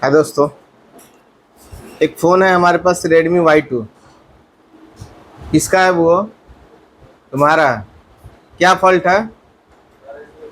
हाँ दोस्तों, एक फ़ोन है हमारे पास Redmi Y2। किसका है वो? तुम्हारा। क्या फॉल्ट है?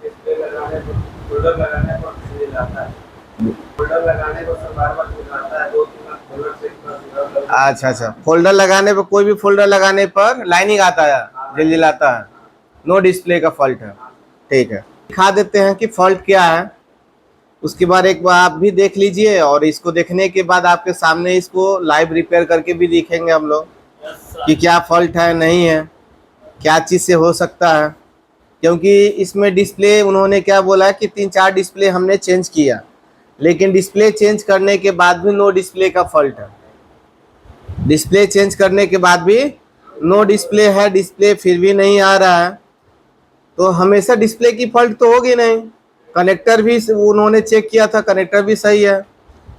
डिस्प्ले लगाने पर फोल्डर लगाने पर नहीं जाता है। फोल्डर लगाने पर सर बार-बार दिखाता है 2-3 बार फोल्डर चेक कर अच्छा अच्छा, फोल्डर लगाने पर, कोई भी फोल्डर लगाने पर लाइनिंग आता है, जलजिलाता है। नो डिस्प्ले का फॉल्ट है। ठीक है, दिखा देते हैं कि फॉल्ट क्या है। उसके बाद एक बार आप भी देख लीजिए, और इसको देखने के बाद आपके सामने इसको लाइव रिपेयर करके भी देखेंगे हम लोग कि क्या फॉल्ट है, नहीं है, क्या चीज़ से हो सकता है। क्योंकि इसमें डिस्प्ले उन्होंने क्या बोला है कि 3-4 डिस्प्ले हमने चेंज किया, लेकिन डिस्प्ले चेंज करने के बाद भी नो डिस्प्ले का फॉल्ट है। डिस्प्ले चेंज करने के बाद भी नो डिस्प्ले है, डिस्प्ले फिर भी नहीं आ रहा है। तो हमेशा डिस्प्ले की फॉल्ट तो होगी नहीं। कनेक्टर भी उन्होंने चेक किया था, कनेक्टर भी सही है,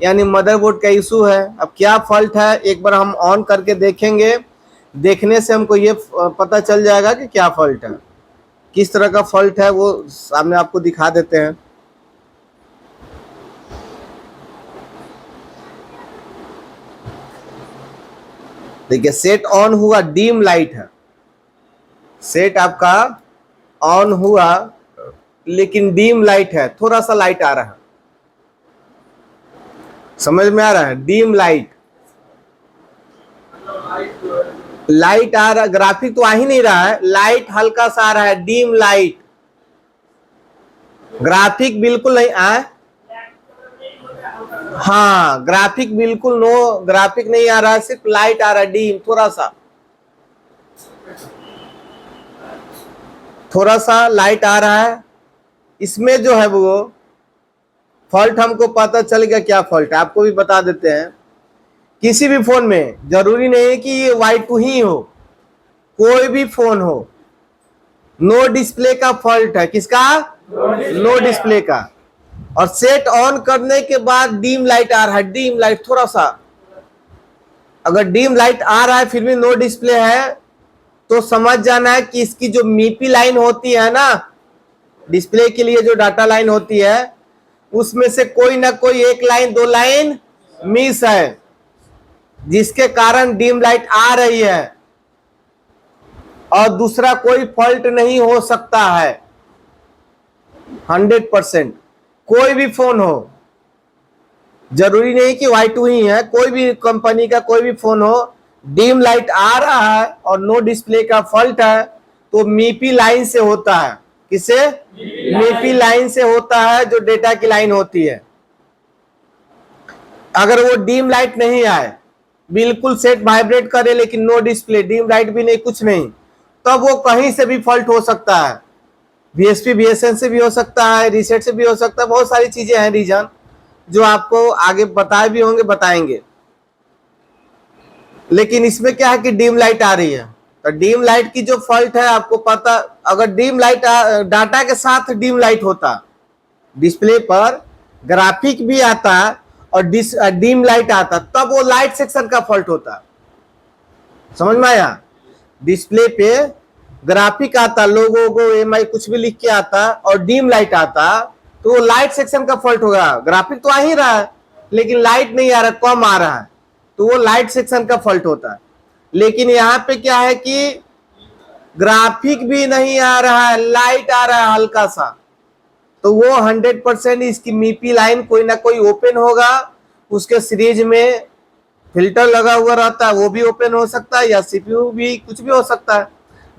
यानी मदरबोर्ड का इशू है। अब क्या फॉल्ट है एक बार हम ऑन करके देखेंगे, देखने से हमको ये पता चल जाएगा कि क्या फॉल्ट है, किस तरह का फॉल्ट है, वो सामने आपको दिखा देते हैं। देखिए, सेट ऑन हुआ, डीम लाइट है, सेट आपका ऑन हुआ लेकिन डीम लाइट है, थोड़ा सा लाइट आ रहा है। समझ में आ रहा है? डीम लाइट, लाइट आ रहा, ग्राफिक तो आ ही नहीं रहा है, लाइट हल्का सा आ रहा है, डीम लाइट। ग्राफिक बिल्कुल नहीं आए। हाँ, ग्राफिक बिल्कुल नो, ग्राफिक नहीं आ रहा है, सिर्फ लाइट आ रहा है, डीम, थोड़ा सा लाइट आ रहा है। इसमें जो है वो फॉल्ट हमको पता चल गया क्या फॉल्ट है, आपको भी बता देते हैं। किसी भी फोन में जरूरी नहीं है कि ये Y2 ही हो, कोई भी फोन हो, नो डिस्प्ले का फॉल्ट है। किसका? नो डिस्प्ले का। और सेट ऑन करने के बाद डीम लाइट आ रहा है, डीम लाइट थोड़ा सा। अगर डीम लाइट आ रहा है फिर भी नो डिस्प्ले है, तो समझ जाना है कि इसकी जो मीपी लाइन होती है ना, डिस्प्ले के लिए जो डाटा लाइन होती है, उसमें से कोई ना कोई एक लाइन, 2 लाइन मिस है, जिसके कारण डीम लाइट आ रही है। और दूसरा कोई फॉल्ट नहीं हो सकता है। 100% कोई भी फोन हो, जरूरी नहीं कि Y2 ही है, कोई भी कंपनी का कोई भी फोन हो, डीम लाइट आ रहा है और नो डिस्प्ले का फॉल्ट है, तो मीपी लाइन से होता है। किससे? मीपी लाइन से होता है, जो डेटा की लाइन होती है। अगर वो डीम लाइट नहीं आए, बिल्कुल सेट वाइब्रेट करे लेकिन नो डिस्प्ले, डीम लाइट भी नहीं, कुछ नहीं, तब वो कहीं से भी फॉल्ट हो सकता है। VSP VSN से भी हो सकता है, रीसेट से भी हो सकता है, बहुत सारी चीजें हैं रीजन, जो आपको आगे बताए भी होंगे, बताएंगे। लेकिन इसमें क्या है कि डीम लाइट आ रही है, तो डीम लाइट की जो फॉल्ट है आपको पता, अगर डीम लाइट डाटा के साथ डीम लाइट होता, डिस्प्ले पर ग्राफिक भी आता और डीम लाइट आता, तब वो लाइट सेक्शन का फॉल्ट होता। समझ में आया? डिस्प्ले पे ग्राफिक आता, लोगो को MI कुछ भी लिख के आता, और डीम लाइट आता, तो वो लाइट सेक्शन का फॉल्ट होगा। ग्राफिक तो आ ही रहा है लेकिन लाइट नहीं आ रहा, कम आ रहा है, तो वो लाइट सेक्शन का फॉल्ट होता है। लेकिन यहाँ पे क्या है कि ग्राफिक भी नहीं आ रहा है, लाइट आ रहा है हल्का सा, तो वो 100% इसकी मीपी लाइन कोई ना कोई ओपन होगा। उसके सीरीज में फिल्टर लगा हुआ रहता है, वो भी ओपन हो सकता है, या CPU भी, कुछ भी हो सकता है।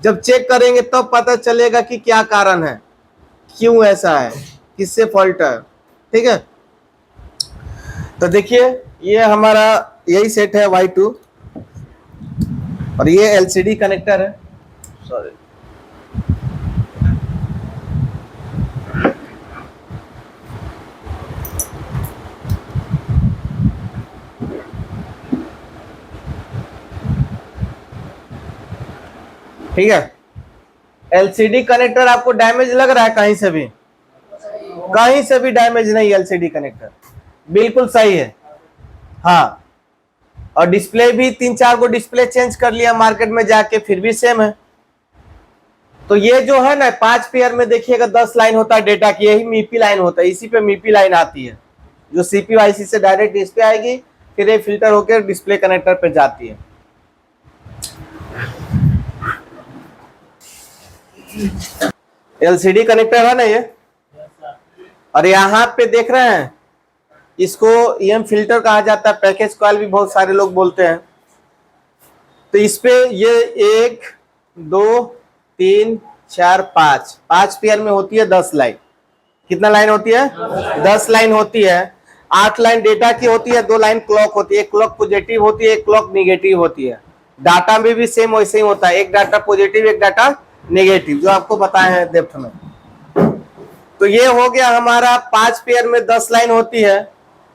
जब चेक करेंगे तब तो पता चलेगा कि क्या कारण है, क्यों ऐसा है, किससे फॉल्ट है। ठीक है, तो देखिए ये हमारा यही सेट है Y2, और ये LCD कनेक्टर है। सॉरी, ठीक है। LCD कनेक्टर आपको डैमेज लग रहा है कहीं से भी? कहीं से भी डैमेज नहीं, LCD कनेक्टर बिल्कुल सही है। हाँ, और डिस्प्ले भी 3-4 को डिस्प्ले चेंज कर लिया मार्केट में जाके, फिर भी सेम है। तो ये जो है ना, 5 पेयर में देखिएगा 10 लाइन होता है डेटा की, यही मीपी लाइन होता है, इसी पे मीपी लाइन आती है। जो CPU IC से डायरेक्ट डिस्प्ले आएगी, फिर ये फिल्टर होकर डिस्प्ले कनेक्टर पे जाती है। LCD कनेक्टर है ना ये, और यहाँ पे देख रहे हैं इसको EM फिल्टर कहा जाता है, पैकेज कॉइल भी बहुत सारे लोग बोलते हैं। तो इस पे ये 1 2 3 4 5 पेयर में होती है 10 लाइन। कितना लाइन होती है? 10 लाइन होती है। 8 लाइन डेटा की होती है, 2 लाइन क्लॉक होती है। एक क्लॉक पॉजिटिव होती है, एक क्लॉक निगेटिव होती है। डाटा में भी सेम वैसे ही होता है, एक डाटा पॉजिटिव एक डाटा नेगेटिव, जो आपको बताए हैं डेप्थ में। तो ये हो गया हमारा 5 पेयर में 10 लाइन होती है।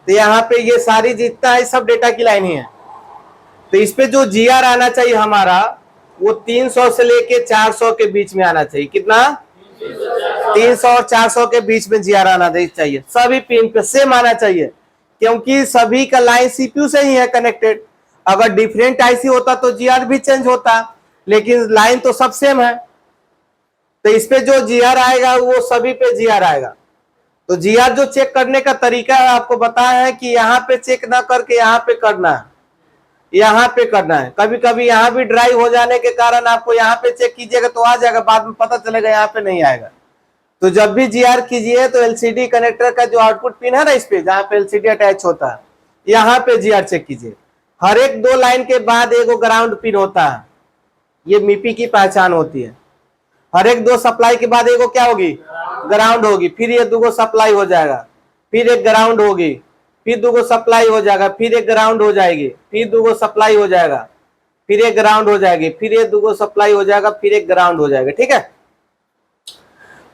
तो यहाँ पे ये सारी जितना है सब डेटा की लाइन ही है। तो इस पे जो GR आना चाहिए हमारा, वो 300 से लेके 400 के बीच में आना चाहिए। कितना? 300 और 400 के बीच में GR आना चाहिए। सभी पिन पे सेम आना चाहिए, क्योंकि सभी का लाइन CPU से ही है कनेक्टेड। अगर डिफरेंट IC होता तो GR भी चेंज होता, लेकिन लाइन तो सब सेम है। तो इस पे जो GR आएगा वो सभी पे GR आएगा। तो GR जो चेक करने का तरीका है आपको बताया है कि यहाँ पे चेक ना करके यहाँ पे करना है, यहाँ पे करना है। कभी कभी यहाँ भी ड्राई हो जाने के कारण आपको यहाँ पे चेक कीजिएगा तो आ जाएगा, बाद में पता चलेगा यहाँ पे नहीं आएगा। तो जब भी GR कीजिए तो LCD कनेक्टर का जो आउटपुट पिन है ना, इस पे जहाँ पे LCD अटैच होता है, यहाँ पे GR चेक कीजिए। हर एक 2 लाइन के बाद एक ग्राउंड पिन होता है, ये MIPI की पहचान होती है। हर एक 2 सप्लाई के बाद एक क्या होगी? ग्राउंड होगी। फिर ये 2 सप्लाई हो जाएगा, फिर एक ग्राउंड होगी, फिर 2 सप्लाई हो जाएगा, फिर एक ग्राउंड हो जाएगी, फिर 2 सप्लाई हो जाएगा, फिर एक ग्राउंड हो जाएगी, फिर ये 2 सप्लाई हो जाएगा, फिर एक ग्राउंड हो जाएगा। ठीक है,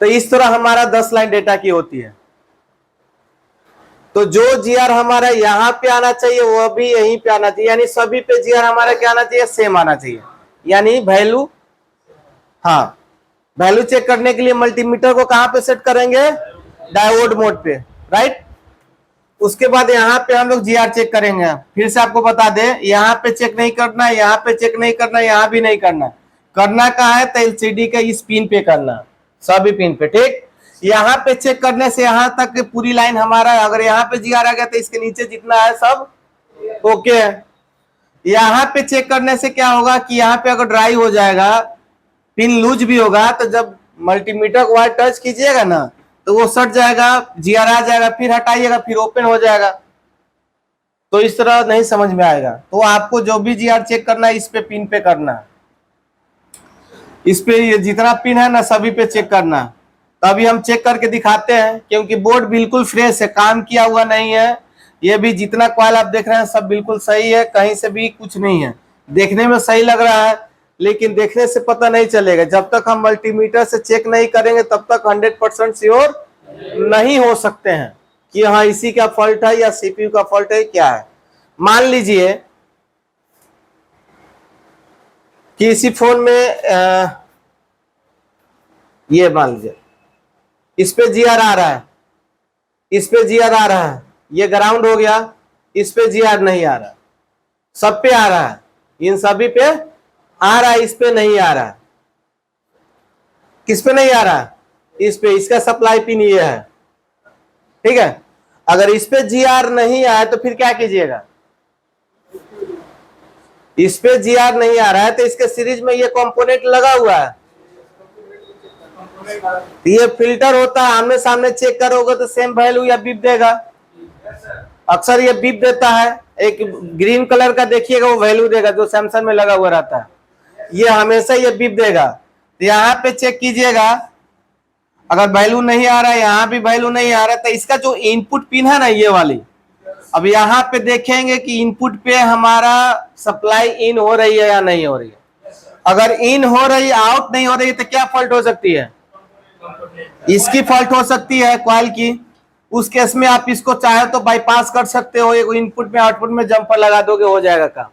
तो इस तरह हमारा 10 लाइन डेटा की होती है। तो जो GR हमारा यहाँ पे आना चाहिए वो भी यहीं पे आना चाहिए, यानी सभी पे GR हमारा क्या आना चाहिए? सेम आना चाहिए। यानी वैल्यू, हाँ, वैल्यू चेक करने के लिए मल्टीमीटर को कहां पे सेट करेंगे? डायोड मोड पे, राइट। उसके बाद यहाँ पे हम लोग GR चेक करेंगे। फिर से आपको बता दें, यहाँ पे चेक नहीं करना है, यहाँ पे चेक नहीं करना है, यहाँ भी नहीं करना है। करना कहाँ है? तो LCD का इस पिन पे करना, सभी पिन पे। ठीक, यहाँ पे चेक करने से यहाँ तक पूरी लाइन हमारा, अगर यहाँ पे GR आ गया तो इसके नीचे जितना है सब ओके है। यहाँ पे चेक करने से क्या होगा कि यहाँ पे अगर ड्राई हो जाएगा, पिन लूज भी होगा, तो जब मल्टीमीटर को वायर टच कीजिएगा ना तो वो सट जाएगा, GR आ जाएगा, फिर हटाइएगा, फिर ओपन हो जाएगा। तो इस तरह नहीं समझ में आएगा। तो आपको जो भी GR चेक करना है इस पे पिन पे करना है, इस पे ये जितना पिन है ना सभी पे चेक करना है। तो अभी हम चेक करके दिखाते हैं, क्योंकि बोर्ड बिल्कुल फ्रेश है, काम किया हुआ नहीं है। ये भी जितना कॉइल आप देख रहे हैं सब बिल्कुल सही है, कहीं से भी कुछ नहीं है। देखने में सही लग रहा है, लेकिन देखने से पता नहीं चलेगा। जब तक हम मल्टीमीटर से चेक नहीं करेंगे तब तक 100% श्योर नहीं हो सकते हैं कि हाँ इसी का फॉल्ट है या CPU का फॉल्ट है, क्या है। मान लीजिए कि इसी फोन में ये मान लीजिए इस पे GR आ रहा है, इस पे GR आ रहा है, ये ग्राउंड हो गया, इस पे GR नहीं आ रहा, सब पे आ रहा है, इन सभी पे आ रहा है, इस पे नहीं आ रहा। किस पे नहीं आ रहा? इस पे। इसका सप्लाई पिन ये है, ठीक है। अगर इस पे GR नहीं आया तो फिर क्या कीजिएगा? इस पे GR नहीं आ रहा है तो इसके सीरीज में ये कंपोनेंट लगा हुआ है, ये फिल्टर होता है। आमने सामने चेक करोगे तो सेम वैल्यू या बीप देगा। अक्सर ये बीप देता है, एक ग्रीन कलर का देखिएगा वो वैल्यू देगा जो सैमसंग में लगा हुआ रहता है, ये हमेशा ये बीप देगा। तो यहाँ पे चेक कीजिएगा, अगर वैल्यू नहीं आ रहा है, यहाँ भी वैल्यू नहीं आ रहा है, तो इसका जो इनपुट पिन है ना ये वाली, अब यहाँ पे देखेंगे कि इनपुट पे हमारा सप्लाई इन हो रही है या नहीं हो रही है। अगर इन हो रही, आउट नहीं हो रही है तो क्या फॉल्ट हो सकती है? इसकी फॉल्ट हो सकती है, कॉइल की। उस केस में आप इसको चाहे तो बाईपास कर सकते हो, एक इनपुट में आउटपुट में जंपर लगा दोगे, हो जाएगा काम।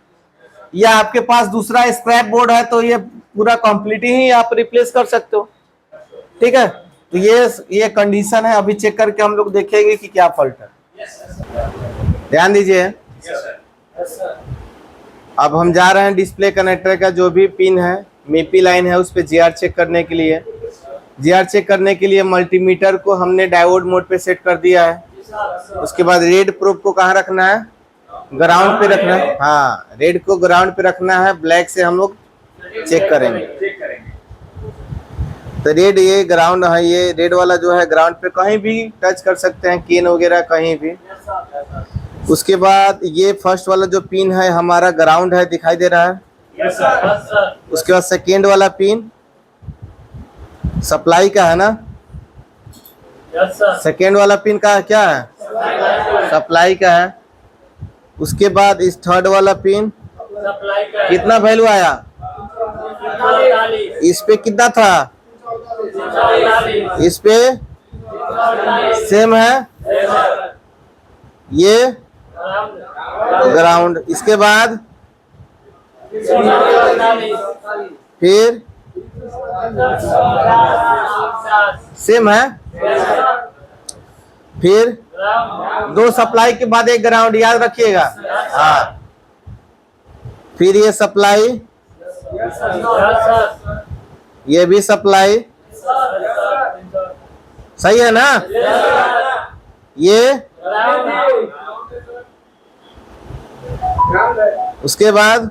या आपके पास दूसरा स्क्रैप बोर्ड है तो ये पूरा कंप्लीट ही आप रिप्लेस कर सकते हो, ठीक है। तो ये कंडीशन है। अभी चेक करके हम लोग देखेंगे कि क्या फॉल्ट है। ध्यान दीजिए। अब हम जा रहे हैं डिस्प्ले कनेक्टर का जो भी पिन है, MIPI लाइन है, उस पर GR चेक करने के लिए। GR चेक करने के लिए मल्टीमीटर को हमने डायोड मोड पे सेट कर दिया है। उसके बाद रेड प्रोब को कहाँ रखना है, ग्राउंड पे रखना है। हाँ, रेड को ग्राउंड पे रखना है, ब्लैक से हम लोग चेक करेंगे। तो रेड ये ग्राउंड है, ये रेड वाला जो है ग्राउंड पे कहीं भी टच कर सकते हैं, केन वगैरह कहीं भी। उसके बाद ये फर्स्ट वाला जो पिन है हमारा ग्राउंड है, दिखाई दे रहा है। उसके बाद सेकेंड वाला पिन सप्लाई का है ना, सेकेंड वाला पिन का क्या है, सप्लाई का है। उसके बाद इस थर्ड वाला पिन कितना वैल्यू आया, इस पे कितना था, इस पे सेम है, ये ग्राउंड। इसके बाद फिर सेम है, फिर दो सप्लाई के बाद एक ग्राउंड, याद रखिएगा। हाँ, फिर ये सप्लाई, ये भी सप्लाई, सही है ना। ये उसके बाद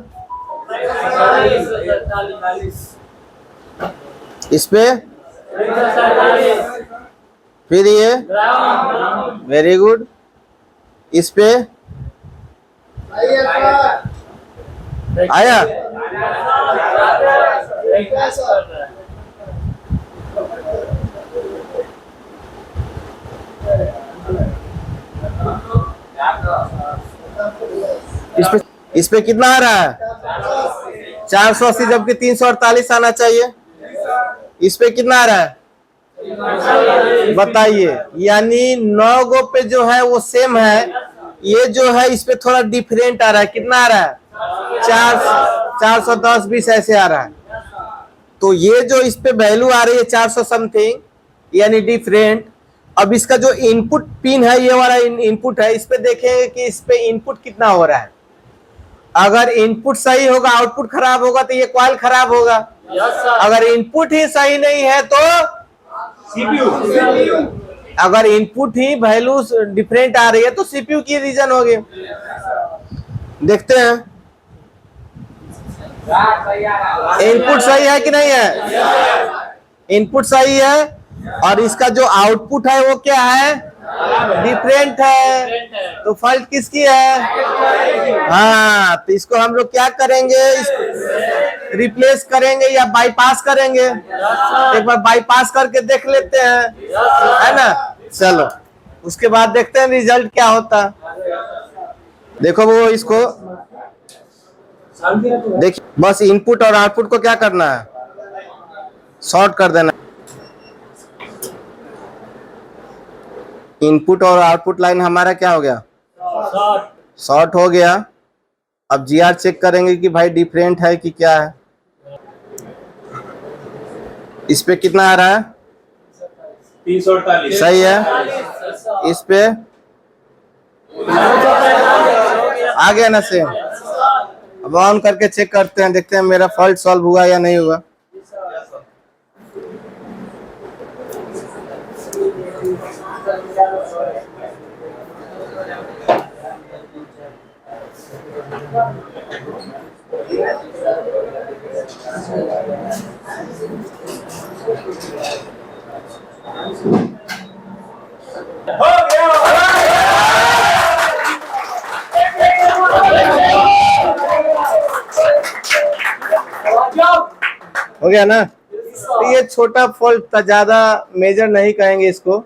इस पे फिर ये, वेरी गुड। इस पे आया, इस पे कितना आ रहा है, 480, जबकि 348 आना चाहिए। इस पे कितना आ रहा है बताइए, यानी 9 गो पे जो है वो सेम है, ये जो है इस पे थोड़ा डिफरेंट आ रहा है। कितना आ रहा है, 410 20 ऐसे आ रहा है। तो ये जो इस पे वैल्यू आ रही है 400 समथिंग, यानी डिफरेंट। अब इसका जो इनपुट पिन है, ये वाला इनपुट है, इस पे देखेंगे कि इस पे इनपुट कितना हो रहा है। अगर इनपुट सही होगा, आउटपुट खराब होगा तो ये कॉइल खराब होगा। अगर इनपुट ही सही नहीं है तो सीपीयू, अगर इनपुट ही वैल्यू डिफरेंट आ रही है तो सीपीयू की रीजन होगी। देखते हैं इनपुट सही है कि नहीं है, इनपुट सही है, और इसका जो आउटपुट है वो क्या है, डिफरेंट है। तो फॉल्ट किसकी है, हाँ, तो इसको हम लोग क्या करेंगे, इसको रिप्लेस करेंगे या बाईपास करेंगे। एक बार बाईपास करके देख लेते हैं, है ना। चलो, उसके बाद देखते हैं रिजल्ट क्या होता। देखो वो इसको देखिए, बस इनपुट और आउटपुट को क्या करना है, शॉर्ट कर देना। इनपुट और आउटपुट लाइन हमारा क्या हो गया, शॉर्ट हो गया। अब जीआर चेक करेंगे कि भाई डिफरेंट है कि क्या है। इस पे कितना आ रहा है, 348 सही है। इस पे आ गया ना सेम। अब ऑन करके चेक करते हैं, देखते हैं मेरा फॉल्ट सॉल्व हुआ या नहीं हुआ। हो गया ना। तो ये छोटा फॉल्ट था, ज्यादा मेजर नहीं कहेंगे इसको।